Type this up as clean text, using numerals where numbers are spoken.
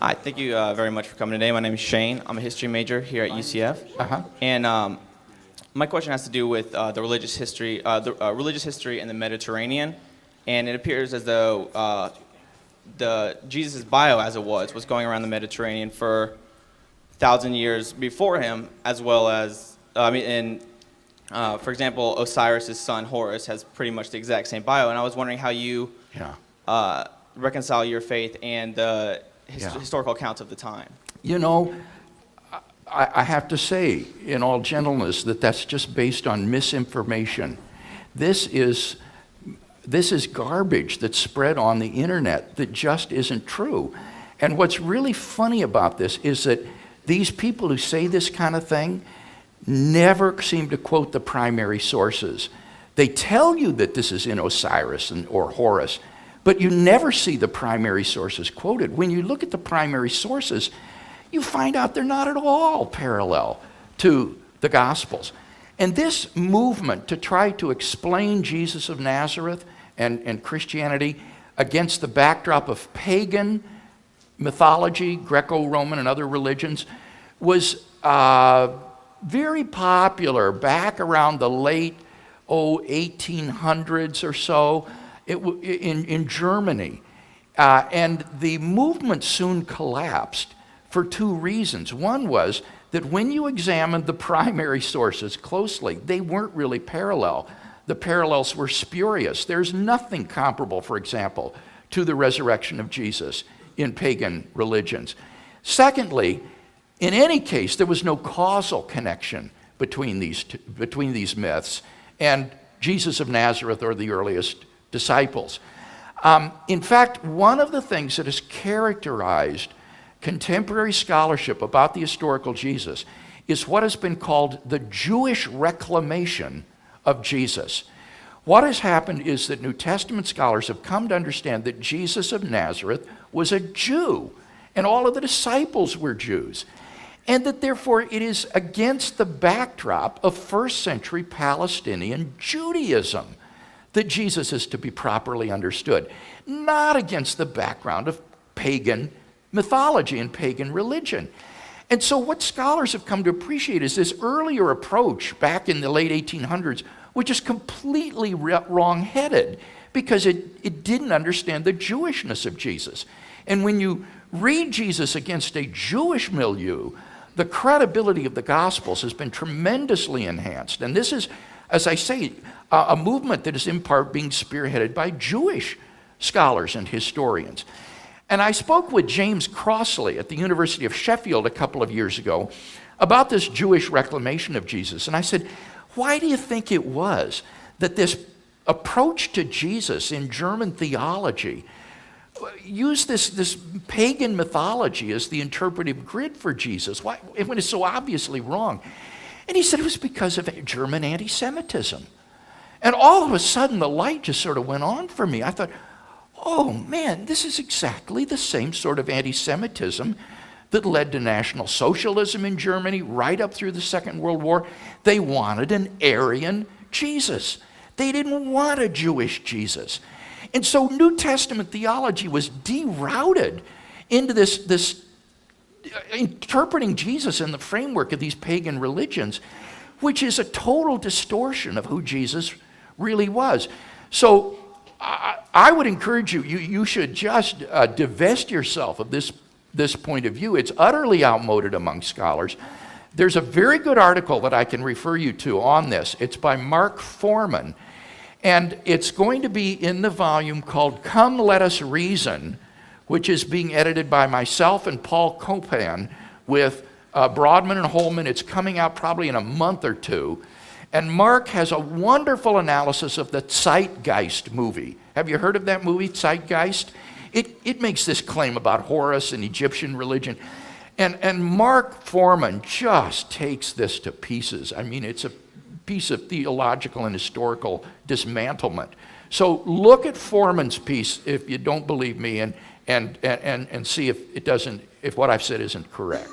Hi, thank you very much for coming today. My name is Shane. I'm a history major here at UCF. And my question has to do with the religious history in the Mediterranean. And it appears as though the Jesus' bio, as it was going around the Mediterranean for 1,000 years before him, as well as, for example, Osiris' son, Horus, has pretty much the exact same bio. And I was wondering how you reconcile your faith and the historical accounts of the time. You know, I have to say, in all gentleness, that that's just based on misinformation. This is garbage that's spread on the internet that just isn't true. And what's really funny about this is that these people who say this kind of thing never seem to quote the primary sources. They tell you that this is in Osiris or Horus, but you never see the primary sources quoted. When you look at the primary sources, you find out they're not at all parallel to the Gospels. And this movement to try to explain Jesus of Nazareth and Christianity against the backdrop of pagan mythology, Greco-Roman and other religions, was very popular back around the late 1800s or so in Germany. And the movement soon collapsed for two reasons. One was that when you examined the primary sources closely, they weren't really parallel. The parallels were spurious. There's nothing comparable, for example, to the resurrection of Jesus in pagan religions. Secondly, in any case, there was no causal connection between these myths and Jesus of Nazareth or the earliest disciples. In fact, one of the things that has characterized contemporary scholarship about the historical Jesus is what has been called the Jewish reclamation of Jesus. What has happened is that New Testament scholars have come to understand that Jesus of Nazareth was a Jew, and all of the disciples were Jews, and that therefore it is against the backdrop of first century Palestinian Judaism that Jesus is to be properly understood, not against the background of pagan mythology and pagan religion. And so what scholars have come to appreciate is this earlier approach back in the late 1800s, which is completely wrong-headed because it didn't understand the Jewishness of Jesus. And when you read Jesus against a Jewish milieu, the credibility of the Gospels has been tremendously enhanced. And this is, as I say, a movement that is in part being spearheaded by Jewish scholars and historians. And I spoke with James Crossley at the University of Sheffield a couple of years ago about this Jewish reclamation of Jesus. And I said, why do you think it was that this approach to Jesus in German theology used this pagan mythology as the interpretive grid for Jesus? Why, when it's so obviously wrong? And he said it was because of German anti-Semitism. And all of a sudden, the light just sort of went on for me. I thought, oh man, this is exactly the same sort of anti-Semitism that led to National Socialism in Germany right up through the Second World War. They wanted an Aryan Jesus. They didn't want a Jewish Jesus. And so New Testament theology was derouted into this interpreting Jesus in the framework of these pagan religions, which is a total distortion of who Jesus really was. So I would encourage you, you should just divest yourself of this point of view. It's utterly outmoded among scholars. There's a very good article that I can refer you to on this. It's by Mark Foreman, and it's going to be in the volume called Come Let Us Reason, which is being edited by myself and Paul Copan with Broadman and Holman. It's coming out probably in a month or two. And Mark has a wonderful analysis of the Zeitgeist movie. Have you heard of that movie, Zeitgeist? It makes this claim about Horus and Egyptian religion. And Mark Foreman just takes this to pieces. I mean, it's a piece of theological and historical dismantlement. So look at Foreman's piece if you don't believe me and see if what I've said isn't correct.